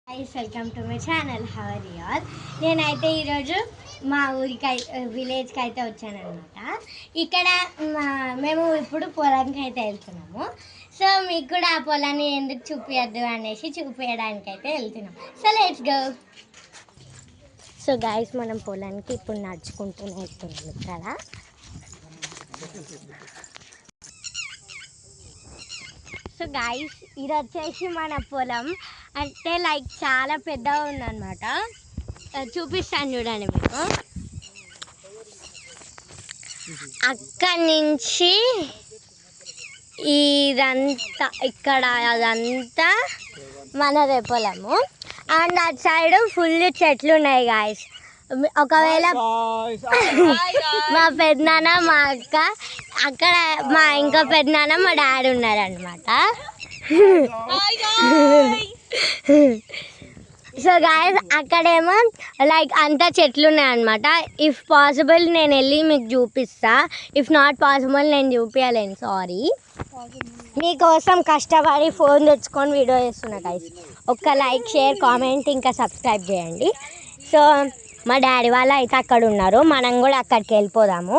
Guys welcome to my channel. How are you all? నేనైతే ఈరోజు మా ఊరికి విలేజ్కి అయితే వచ్చానమాట. ఇక్కడ మేము ఇప్పుడు పొలానికి అయితే వెళ్తున్నాము. సో మీకు కూడా ఆ పొలాన్ని ఎందుకు చూపించద్దు అనేసి చూపించడానికి అయితే వెళ్తున్నాం. So let's go. So guys మనం పొలానికి ఇప్పుడు నడుచుకుంటూనే వెళ్తున్నాం. ఇక్కడ సో గైస్ ఇది వచ్చేసి మన పొలం. అంటే లైక్ చాలా పెద్దగా ఉందన్నమాట. చూపిస్తాను చూడండి మీకు. అక్కడి నుంచి ఇదంతా ఇక్కడ అదంతా మనదే పొలము. అండ్ అటు సైడ్ ఫుల్ చెట్లు ఉన్నాయి గాయస్. ఒకవేళ మా పెద్దనాన్న మా అక్క అక్కడ మా ఇంకో పెద్దనాన్న మా డాడీ ఉన్నారనమాట. సో గాయస్ అక్కడేమో లైక్ అంతా చెట్లు ఉన్నాయన్నమాట. ఇఫ్ పాసిబుల్ నేను వెళ్ళి మీకు చూపిస్తా. ఇఫ్ నాట్ పాసిబుల్ నేను చూపించలేను, సారీ. మీకోసం కష్టపడి ఫోన్ తెచ్చుకొని వీడియో చేస్తున్నా గైస్. ఒక్క లైక్, షేర్, కామెంట్ ఇంకా సబ్స్క్రైబ్ చేయండి. సో మా డాడీ వాళ్ళు అయితే అక్కడ ఉన్నారు. మనం కూడా అక్కడికి వెళ్ళిపోదాము.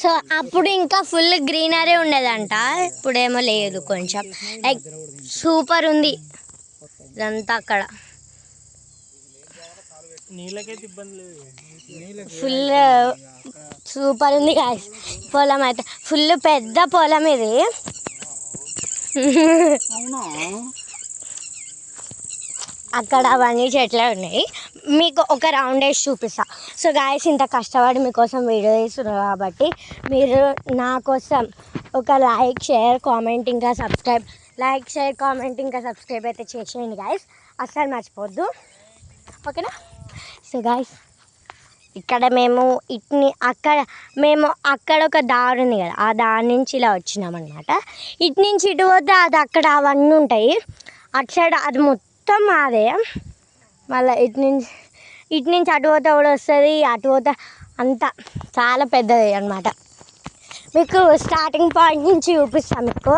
సో అప్పుడు ఇంకా ఫుల్ గ్రీనరీ ఉండేదంట, ఇప్పుడేమో లేదు. కొంచెం లైక్ సూపర్ ఉంది ఇదంతా. అక్కడ ఫుల్ సూపర్ ఉంది గాయస్. పొలం అయితే ఫుల్ పెద్ద పొలం ఇది. అక్కడ అవన్నీ చెట్లే ఉన్నాయి. మీకు ఒక రౌండ్ వేసి చూపిస్తా. సో గాయస్ ఇంత కష్టపడి మీకోసం వీడియో చేస్తున్నారు కాబట్టి మీరు నా కోసం ఒక లైక్, షేర్, కామెంట్ ఇంకా సబ్స్క్రైబ్. లైక్, షేర్, కామెంట్ ఇంకా సబ్స్క్రైబ్ అయితే చేసేయండి గాయస్. అస్సలు మర్చిపోద్దు, ఓకేనా? సో గాయస్ ఇక్కడ మేము అక్కడ ఒక దారి ఉంది కదా, ఆ దారి నుంచి ఇలా వచ్చినామన్నమాట. ఇటు నుంచి ఇటు పోతే అది అక్కడ అవన్నీ ఉంటాయి. అటు సైడ్ అది మొత్తం మాదే. మళ్ళీ ఇటు నుంచి అటు పోతే కూడా వస్తుంది, అటు పోతే అంతా చాలా పెద్దది అన్నమాట. మీకు స్టార్టింగ్ పాయింట్ నుంచి చూపిస్తాను మీకు.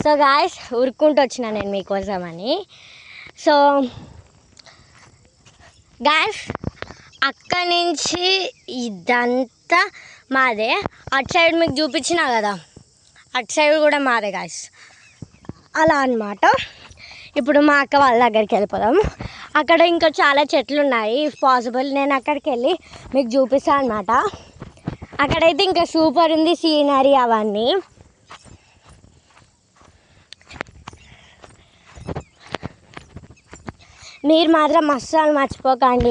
సో గాయస్ ఉరుక్కుంటూ వచ్చిన నేను మీకోసం అని. సో గాయస్ అక్కడి నుంచి ఇదంతా మాదే. అటు సైడ్ మీకు చూపించినా కదా, అటు సైడ్ కూడా మాదే గాయస్. అలా అన్నమాట. ఇప్పుడు మా అక్క వాళ్ళ దగ్గరికి వెళ్ళిపోదాం. అక్కడ ఇంకా చాలా చెట్లు ఉన్నాయి. ఇఫ్ పాసిబుల్ నేను అక్కడికి వెళ్ళి మీకు చూపిస్తాను అన్నమాట. అక్కడైతే ఇంకా సూపర్ ఉంది సీనరీ అవన్నీ. మీరు మాత్రం అస్సలు మర్చిపోకండి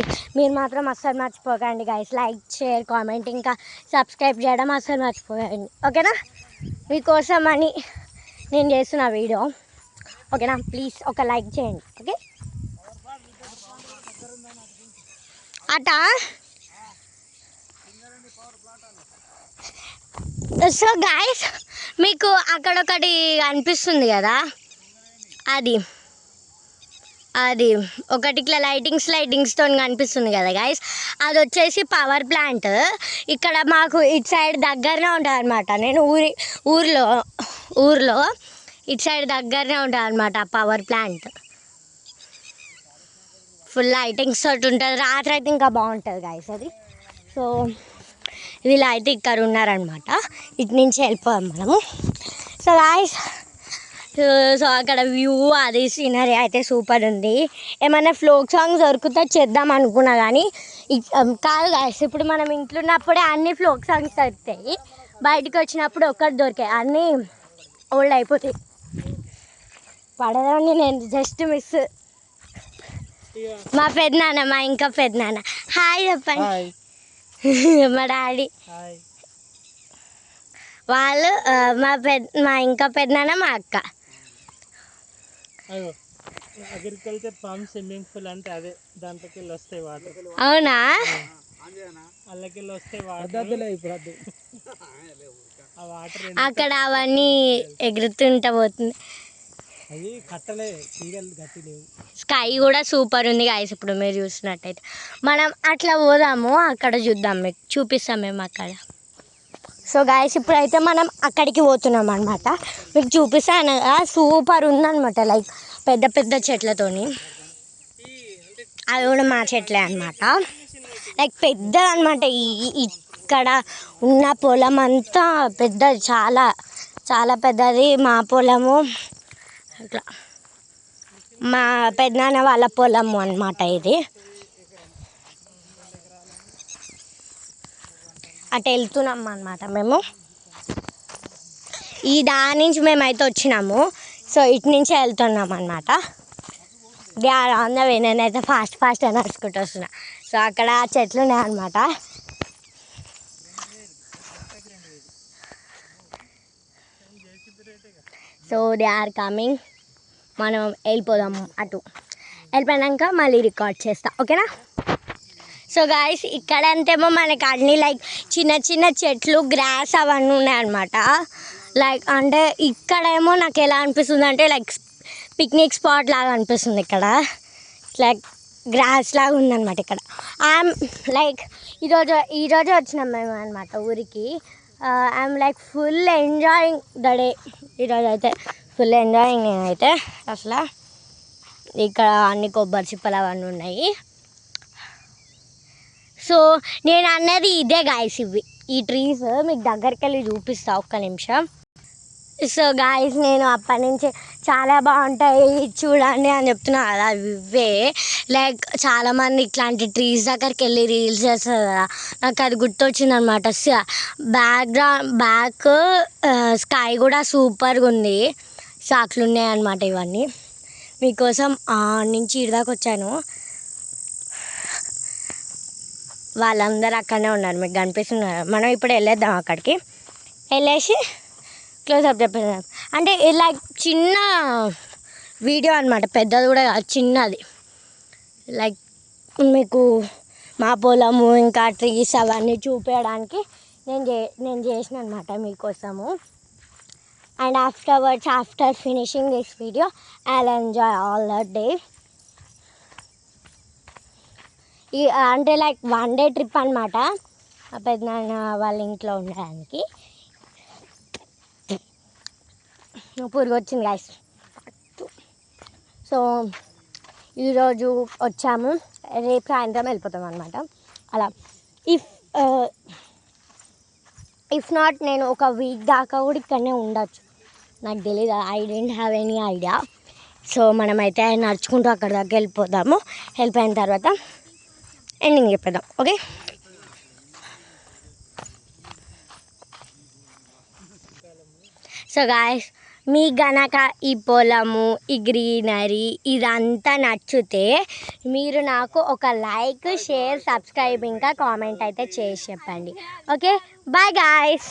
గైస్. లైక్, షేర్, కామెంట్ ఇంకా సబ్స్క్రైబ్ చేయడం అస్సలు మర్చిపోకండి, ఓకేనా? మీకోసం అని నేను చేస్తున్న వీడియో, ఓకేనా? ప్లీజ్ ఒక లైక్ చేయండి, ఓకే? అట సో గైస్ మీకు అక్కడ ఒకటి అనిపిస్తుంది కదా, అది ఒకటి ఇట్లా లైటింగ్స్తో కనిపిస్తుంది కదా గైస్, అది వచ్చేసి పవర్ ప్లాంట్. ఇక్కడ మాకు ఇటు సైడ్ దగ్గరనే ఉంటుంది అనమాట. నేను ఊర్లో ఇటు సైడ్ దగ్గరనే ఉంటుంది అనమాట ఆ పవర్ ప్లాంట్. ఫుల్ లైటింగ్స్ తోటి ఉంటుంది. రాత్రి అయితే ఇంకా బాగుంటుంది గైస్ అది. సో వీళ్ళు అయితే ఇక్కడ ఉన్నారనమాట. ఇటు నుంచి వెళ్ళిపోయాం మనము. సో గైస్ సో అక్కడ వ్యూ అది సీనరీ అయితే సూపర్ ఉంది. ఏమైనా ఫోక్ సాంగ్స్ దొరికితే చేద్దాం అనుకున్నా కానీ కాదు గాయస్. ఇప్పుడు మనం ఇంట్లో ఉన్నప్పుడే అన్ని ఫోక్ సాంగ్స్ దొరుకుతాయి, బయటకు వచ్చినప్పుడు ఒక్కటి దొరికాయి, అన్నీ ఓల్డ్ అయిపోతాయి. పడదాన్ని నేను జస్ట్ మిస్. మా ఇంకా పెద్దనాన్న హాయ్ చెప్పండి. మా డాడీ వాళ్ళు మా ఇంకా పెద్దనాన్న మా అక్క. అగ్రికల్చర్ ఫార్మ్ స్విమ్మింగ్ పూల్ అంటే అదే, దాంట్లోకి వెళ్ళి వస్తాయి వాటర్. అవునా? అల్లకెళ్ళి వస్తాయి వాటర్. అక్కడ అవన్నీ ఎగురుతుంటా పోతుంది. అది కట్టలే తీగలు గట్టి లేవు. స్కై కూడా సూపర్ ఉంది గాయస్. ఇప్పుడు మీరు చూసినట్టయితే మనం అట్లా పోదాము, అక్కడ చూద్దాం, మీకు చూపిస్తాం మేము అక్కడ. సో గాయస్ ఇప్పుడైతే మనం అక్కడికి పోతున్నాం అనమాట. మీకు చూపిస్తాను సూపర్ ఉందన్నమాట. లైక్ పెద్ద పెద్ద చెట్లతోని, అవి కూడా మా చెట్లే అనమాట. లైక్ పెద్ద అనమాట. ఇక్కడ ఉన్న పొలం అంతా పెద్దది, చాలా చాలా పెద్దది మా పొలము. అట్లా మా పెద్దనాన్న వాళ్ళ పొలము అనమాట ఇది. అటు వెళ్తున్నాం అనమాట మేము. ఈ దాని నుంచి మేమైతే వచ్చినాము. సో ఇటు నుంచే వెళ్తున్నాం అనమాట. They are on the way. నేనైతే ఫాస్ట్ నడుచుకుంటూ వస్తున్నా. సో అక్కడ చెట్లు ఉన్నాయన్నమాట. So they are coming. మనం వెళ్ళిపోదాము అటు. వెళ్ళిపోయాక మళ్ళీ రికార్డ్ చేస్తా, ఓకేనా? సో గాయస్ ఇక్కడంతేమో మనకి అన్ని లైక్ చిన్న చిన్న చెట్లు, గ్రాస్ అవన్నీ ఉన్నాయన్నమాట. లైక్ అంటే ఇక్కడేమో నాకు ఎలా అనిపిస్తుంది అంటే లైక్ పిక్నిక్ స్పాట్ లాగా అనిపిస్తుంది. ఇక్కడ లైక్ గ్రాస్ లాగా ఉందన్నమాట ఇక్కడ. ఐఎమ్ లైక్ ఈరోజు వచ్చినాం మేము అనమాట ఊరికి. I'm like full enjoying the day. ఈరోజు అయితే ఫుల్ ఎంజాయింగ్ నేనైతే అసలు. ఇక్కడ అన్ని కొబ్బరి చిప్పలు అవన్నీ ఉన్నాయి. సో నేను అన్నది ఇదే గాయస్. ఈ ట్రీస్ మీకు దగ్గరికి వెళ్ళి చూపిస్తా ఒక్క నిమిషం. సో గాయస్ నేను అప్పటి నుంచి చాలా బాగుంటాయి చూడండి అని చెప్తున్నా కదా, ఇవే. లైక్ చాలామంది ఇట్లాంటి ట్రీస్ దగ్గరికి వెళ్ళి రీల్స్ చేస్తారు కదా, నాకు అది గుర్తొచ్చింది అనమాట. బ్యాక్ స్కై కూడా సూపర్గా ఉంది. సో అట్లున్నాయి అనమాట ఇవన్నీ. మీకోసం నుంచి ఇడిదాకా వచ్చాను. వాళ్ళందరూ అక్కడనే ఉన్నారు, మీకు కనిపిస్తున్నారు. మనం ఇప్పుడు వెళ్ళేద్దాం అక్కడికి. వెళ్ళేసి క్లోజ్అప్ చెప్పేద్దాం. అంటే లైక్ చిన్న వీడియో అనమాట, పెద్దది కూడా కాదు, చిన్నది. లైక్ మీకు మా పొలము ఇంకా ట్రీస్ అవన్నీ చూపించడానికి నేను చేసిన అనమాట మీకోసము. And after finishing this video I will enjoy all the day. అంటే లైక్ 1 డే ట్రిప్ అనమాట పెద్దనాన్న వాళ్ళ ఇంట్లో ఉండడానికి. పురుగు వచ్చింది గాయస్. సో ఈరోజు వచ్చాము, రేపు సాయంత్రం వెళ్ళిపోతాం అనమాట. అలా ఇఫ్ నాట్ నేను ఒక వీక్ దాకా కూడా ఇక్కడనే ఉండొచ్చు, నాకు తెలీదు. I don't have any idea. So మనమైతే నడుచుకుంటూ అక్కడ దాకా వెళ్ళిపోదాము. వెళ్ళిపోయిన తర్వాత ఎండింగ్ చెప్పేద్దాం, ఓకే? సో గాయస్ మీకు గనక ఈ పొలము, ఈ గ్రీనరీ ఇదంతా నచ్చితే మీరు నాకు ఒక లైక్, షేర్, సబ్స్క్రైబ్ ఇంకా కామెంట్ అయితే చేసి చెప్పండి, ఓకే? Bye guys.